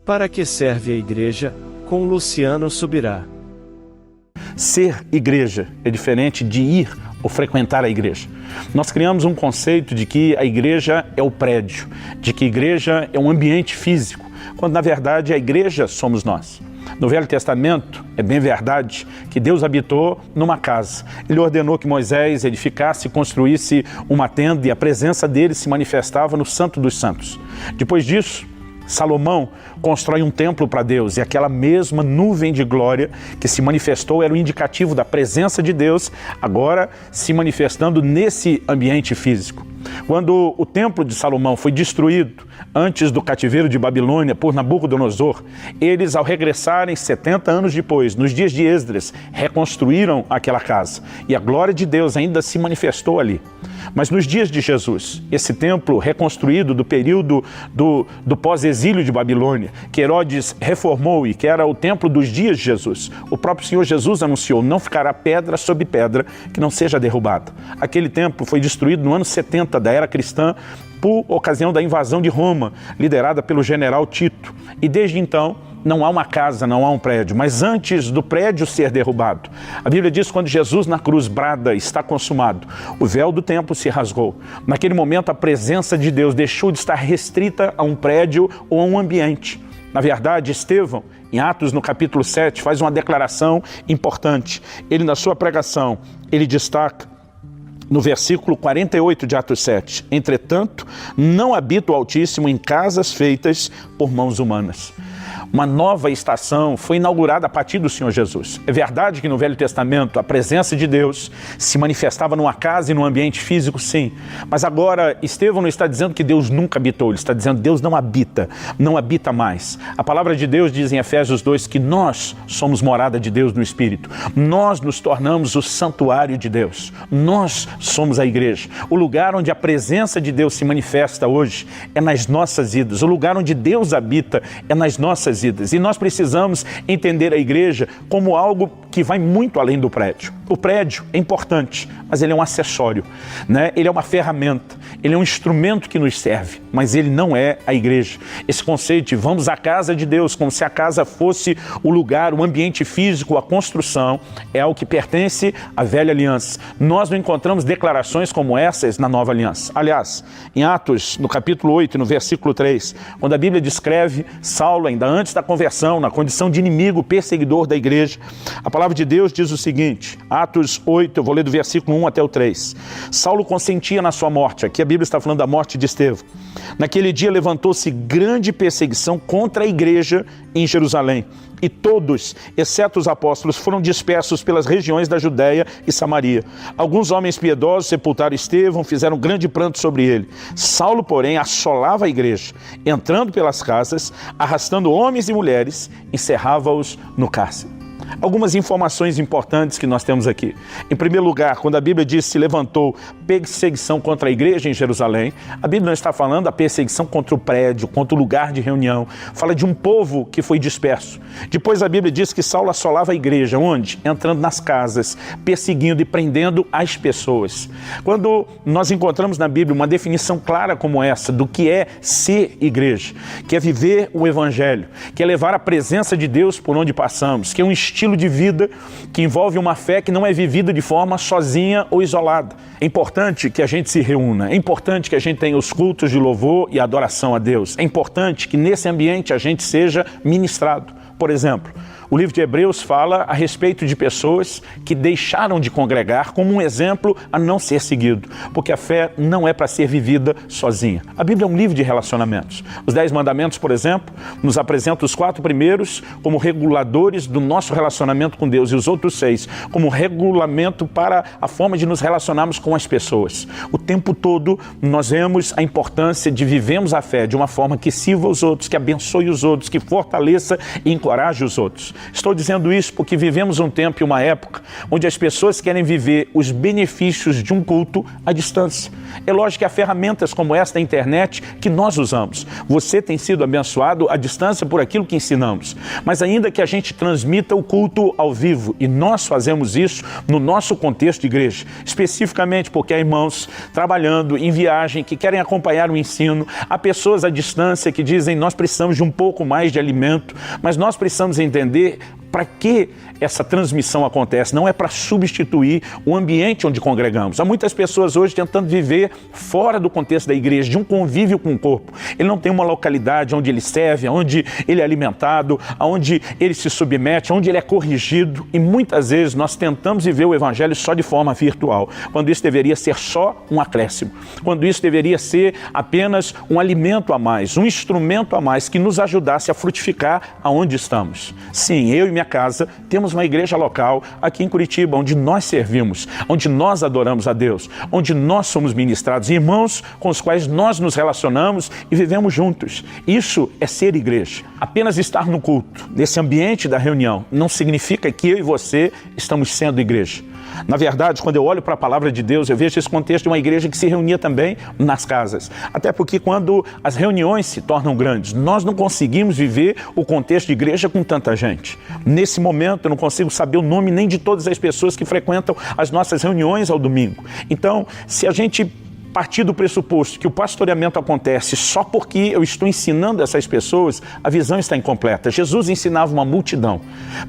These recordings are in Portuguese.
Para que serve a igreja? Com Luciano Subirá. Ser igreja é diferente de ir ou frequentar a igreja. Nós criamos um conceito de que a igreja é o prédio, de que a igreja é um ambiente físico, quando na verdade a igreja somos nós. No Velho Testamento, é bem verdade que Deus habitou numa casa. Ele ordenou que Moisés edificasse e construísse uma tenda e a presença dele se manifestava no Santo dos Santos. Depois disso, Salomão constrói um templo para Deus e aquela mesma nuvem de glória que se manifestou era o indicativo da presença de Deus, agora se manifestando nesse ambiente físico. Quando o templo de Salomão foi destruído antes do cativeiro de Babilônia por Nabucodonosor, eles, ao regressarem 70 anos depois, nos dias de Esdras, reconstruíram aquela casa e a glória de Deus ainda se manifestou ali. Mas nos dias de Jesus, esse templo reconstruído do período do pós-exílio de Babilônia, que Herodes reformou e que era o templo dos dias de Jesus, o próprio Senhor Jesus anunciou: não ficará pedra sobre pedra que não seja derrubada. Aquele templo foi destruído no ano 70 da era cristã por ocasião da invasão de Roma, liderada pelo general Tito. E desde então, não há uma casa, não há um prédio, mas antes do prédio ser derrubado, a Bíblia diz que quando Jesus na cruz brada, está consumado, o véu do templo se rasgou. Naquele momento a presença de Deus deixou de estar restrita a um prédio ou a um ambiente. Na verdade, Estevão, em Atos no capítulo 7, faz uma declaração importante. Ele na sua pregação, ele destaca no versículo 48 de Atos 7, entretanto, não habita o Altíssimo em casas feitas por mãos humanas. Uma nova estação foi inaugurada a partir do Senhor Jesus. É verdade que no Velho Testamento a presença de Deus se manifestava numa casa e num ambiente físico, sim. Mas agora Estevão não está dizendo que Deus nunca habitou, ele está dizendo que Deus não habita mais. A palavra de Deus diz em Efésios 2 que nós somos morada de Deus no Espírito. Nós nos tornamos o santuário de Deus. Nós somos a igreja. O lugar onde a presença de Deus se manifesta hoje é nas nossas vidas. O lugar onde Deus habita é nas nossas vidas. E nós precisamos entender a igreja como algo que vai muito além do prédio. O prédio é importante, mas ele é um acessório, né? Ele é uma ferramenta, ele é um instrumento que nos serve, mas ele não é a igreja. Esse conceito de vamos à casa de Deus, como se a casa fosse o lugar, o ambiente físico, a construção, é algo que pertence à velha aliança. Nós não encontramos declarações como essas na nova aliança. Aliás, em Atos, no capítulo 8, no versículo 3, quando a Bíblia descreve Saulo, ainda antes da conversão, na condição de inimigo, perseguidor da igreja, a palavra de Deus diz o seguinte, Atos 8, eu vou ler do versículo 1 até o 3. Saulo consentia na sua morte, aqui a Bíblia está falando da morte de Estevão. Naquele dia levantou-se grande perseguição contra a igreja em Jerusalém. E todos, exceto os apóstolos, foram dispersos pelas regiões da Judéia e Samaria. Alguns homens piedosos sepultaram Estevão, fizeram grande pranto sobre ele. Saulo, porém, assolava a igreja, entrando pelas casas, arrastando homens e mulheres, encerrava-os no cárcere. Algumas informações importantes que nós temos aqui. Em primeiro lugar, quando a Bíblia diz se levantou perseguição contra a igreja em Jerusalém, a Bíblia não está falando da perseguição contra o prédio, contra o lugar de reunião. Fala de um povo que foi disperso. Depois a Bíblia diz que Saulo assolava a igreja. Onde? Entrando nas casas, perseguindo e prendendo as pessoas. Quando nós encontramos na Bíblia uma definição clara como essa do que é ser igreja, que é viver o evangelho, que é levar a presença de Deus por onde passamos, que é um estilo de vida que envolve uma fé que não é vivida de forma sozinha ou isolada. É importante que a gente se reúna, é importante que a gente tenha os cultos de louvor e adoração a Deus. É importante que nesse ambiente a gente seja ministrado. Por exemplo, o livro de Hebreus fala a respeito de pessoas que deixaram de congregar como um exemplo a não ser seguido, porque a fé não é para ser vivida sozinha. A Bíblia é um livro de relacionamentos. Os 10 mandamentos, por exemplo, nos apresentam os 4 primeiros como reguladores do nosso relacionamento com Deus e os outros 6 como regulamento para a forma de nos relacionarmos com as pessoas. O tempo todo nós vemos a importância de vivermos a fé de uma forma que sirva os outros, que abençoe os outros, que fortaleça e encoraje os outros. Estou dizendo isso porque vivemos um tempo e uma época onde as pessoas querem viver os benefícios de um culto à distância. É lógico que há ferramentas como esta da internet que nós usamos. Você tem sido abençoado à distância por aquilo que ensinamos. Mas ainda que a gente transmita o culto ao vivo, e nós fazemos isso no nosso contexto de igreja, especificamente porque há irmãos trabalhando em viagem que querem acompanhar o ensino, há pessoas à distância que dizem nós precisamos de um pouco mais de alimento, mas nós precisamos entender para que essa transmissão acontece. Não é para substituir o ambiente onde congregamos. Há muitas pessoas hoje tentando viver fora do contexto da igreja, de um convívio com o corpo. Ele não tem uma localidade onde ele serve, onde ele é alimentado, onde ele se submete, onde ele é corrigido. E muitas vezes nós tentamos viver o evangelho só de forma virtual, quando isso deveria ser só um acréscimo, quando isso deveria ser apenas um alimento a mais, um instrumento a mais que nos ajudasse a frutificar aonde estamos. Sim, eu e minha casa temos uma igreja local aqui em Curitiba, onde nós servimos, onde nós adoramos a Deus, onde nós somos ministrados, irmãos com os quais nós nos relacionamos e vivemos juntos. Isso é ser igreja. Apenas estar no culto, nesse ambiente da reunião, não significa que eu e você estamos sendo igreja. Na verdade, quando eu olho para a palavra de Deus, eu vejo esse contexto de uma igreja que se reunia também nas casas. Até porque quando as reuniões se tornam grandes, nós não conseguimos viver o contexto de igreja com tanta gente. Nesse momento, eu não consigo saber o nome nem de todas as pessoas que frequentam as nossas reuniões ao domingo. Então, se a gente partir do pressuposto que o pastoreamento acontece só porque eu estou ensinando essas pessoas, a visão está incompleta. Jesus ensinava uma multidão,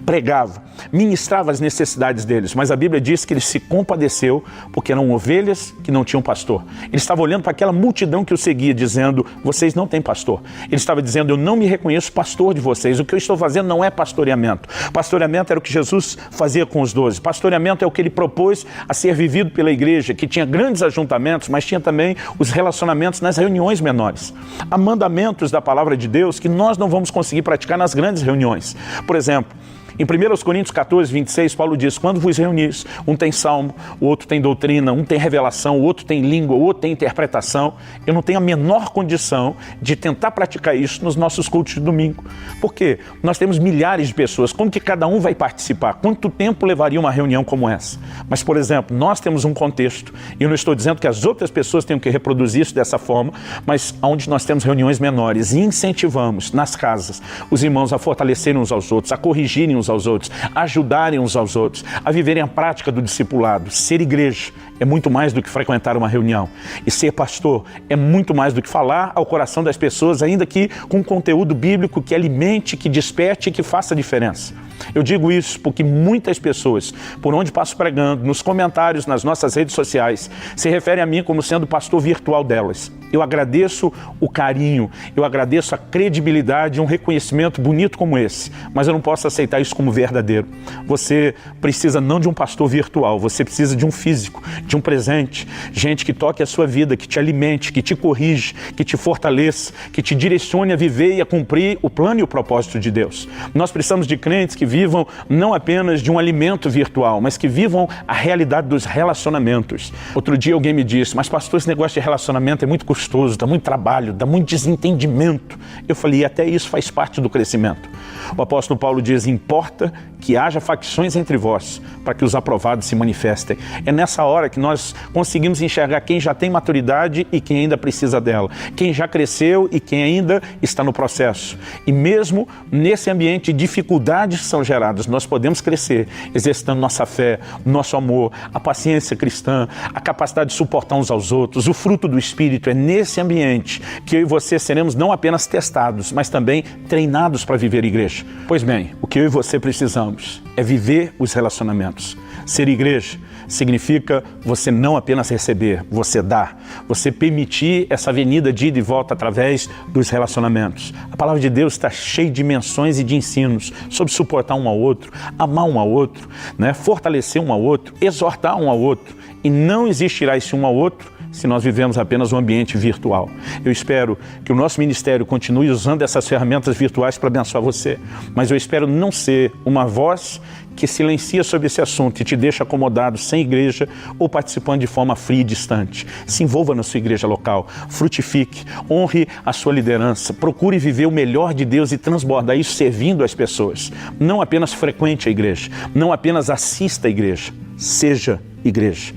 pregava, ministrava as necessidades deles, mas a Bíblia diz que ele se compadeceu porque eram ovelhas que não tinham pastor. Ele estava olhando para aquela multidão que o seguia, dizendo, vocês não têm pastor. Ele estava dizendo, eu não me reconheço pastor de vocês, o que eu estou fazendo não é pastoreamento. Pastoreamento era o que Jesus fazia com os 12. Pastoreamento é o que ele propôs a ser vivido pela igreja, que tinha grandes ajuntamentos, mas tinha também os relacionamentos nas reuniões menores. Há mandamentos da palavra de Deus que nós não vamos conseguir praticar nas grandes reuniões. Por exemplo, em 1 Coríntios 14, 26, Paulo diz, quando vos reunis, um tem salmo, o outro tem doutrina, um tem revelação, o outro tem língua, o outro tem interpretação. Eu não tenho a menor condição de tentar praticar isso nos nossos cultos de domingo. Por quê? Nós temos milhares de pessoas, como que cada um vai participar? Quanto tempo levaria uma reunião como essa? Mas, por exemplo, nós temos um contexto, e eu não estou dizendo que as outras pessoas tenham que reproduzir isso dessa forma, mas onde nós temos reuniões menores e incentivamos nas casas os irmãos a fortalecerem uns aos outros, a corrigirem uns aos outros, a ajudarem uns aos outros, a viverem a prática do discipulado. Ser igreja é muito mais do que frequentar uma reunião. E ser pastor é muito mais do que falar ao coração das pessoas, ainda que com conteúdo bíblico que alimente, que desperte e que faça diferença. Eu digo isso porque muitas pessoas, por onde passo pregando, nos comentários, nas nossas redes sociais, se referem a mim como sendo pastor virtual delas. Eu agradeço o carinho, eu agradeço a credibilidade, um reconhecimento bonito como esse, mas eu não posso aceitar isso como verdadeiro. Você precisa não de um pastor virtual, você precisa de um físico, de um presente, gente que toque a sua vida, que te alimente, que te corrige, que te fortaleça, que te direcione a viver e a cumprir o plano e o propósito de Deus. Nós precisamos de crentes que vivam não apenas de um alimento virtual, mas que vivam a realidade dos relacionamentos. Outro dia alguém me disse, mas pastor, esse negócio de relacionamento é muito custoso, dá muito trabalho, dá muito desentendimento. Eu falei, até isso faz parte do crescimento. O apóstolo Paulo diz, importa que haja facções entre vós, para que os aprovados se manifestem. É nessa hora que nós conseguimos enxergar quem já tem maturidade e quem ainda precisa dela, quem já cresceu e quem ainda está no processo. E mesmo nesse ambiente de dificuldades que são geradas, nós podemos crescer, exercitando nossa fé, nosso amor, a paciência cristã, a capacidade de suportar uns aos outros, o fruto do Espírito. É nesse ambiente que eu e você seremos não apenas testados, mas também treinados para viver igreja. Pois bem, o que eu e você precisamos é viver os relacionamentos. Ser igreja significa você não apenas receber, você dar, você permitir essa avenida de ida e volta através dos relacionamentos. A palavra de Deus está cheia de menções e de ensinos sobre suportar um ao outro, amar um ao outro, fortalecer um ao outro, exortar um ao outro. E não existirá esse um ao outro se nós vivemos apenas um ambiente virtual. Eu espero que o nosso ministério continue usando essas ferramentas virtuais para abençoar você, mas eu espero não ser uma voz que silencia sobre esse assunto e te deixa acomodado sem igreja ou participando de forma fria e distante. Se envolva na sua igreja local, frutifique, honre a sua liderança, procure viver o melhor de Deus e transbordar isso servindo as pessoas. Não apenas frequente a igreja, não apenas assista à igreja, seja igreja.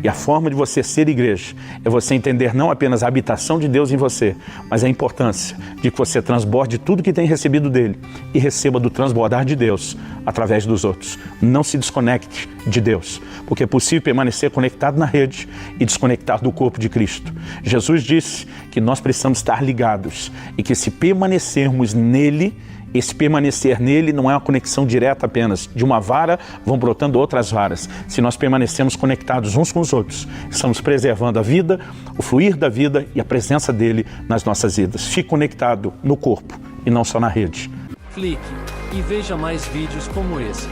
E a forma de você ser igreja é você entender não apenas a habitação de Deus em você, mas a importância de que você transborde tudo que tem recebido dele e receba do transbordar de Deus através dos outros. Não se desconecte de Deus, porque é possível permanecer conectado na rede e desconectar do corpo de Cristo. Jesus disse que nós precisamos estar ligados e que se permanecermos nele, esse permanecer nele não é uma conexão direta apenas. De uma vara vão brotando outras varas. Se nós permanecemos conectados uns com os outros, estamos preservando a vida, o fluir da vida e a presença dele nas nossas vidas. Fique conectado no corpo e não só na rede. Clique e veja mais vídeos como esse.